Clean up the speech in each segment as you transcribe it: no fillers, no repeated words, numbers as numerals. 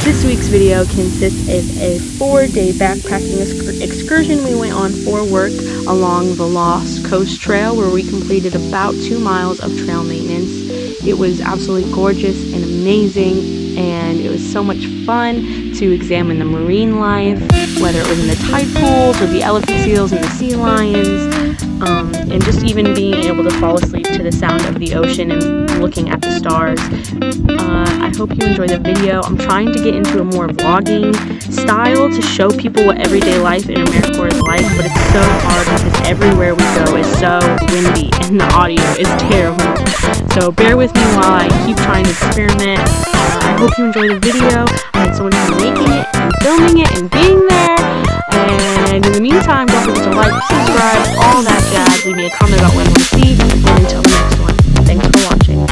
This week's video consists of a 4-day backpacking excursion we went on for work along the Lost Coast Trail, where we completed about 2 miles of trail maintenance. It was absolutely gorgeous and amazing, and it was so much fun to examine the marine life, whether it was in the tide pools or the elephant seals and the sea lions, and just even being able to fall asleep to the sound of the ocean and looking at the stars. I hope you enjoy the video. I'm trying to get into a more vlogging style to show people what everyday life in Americorps is like, but it's so hard because everywhere we go is so windy and the audio is terrible. So bear with me while I keep trying to experiment. I hope you enjoy the video. I had so much fun making it and filming it and being there. And in the meantime, don't forget to like, subscribe, all that jazz. Leave me a comment about what you want to see. And until the next one, thanks for watching.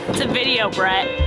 It's a video, Brett.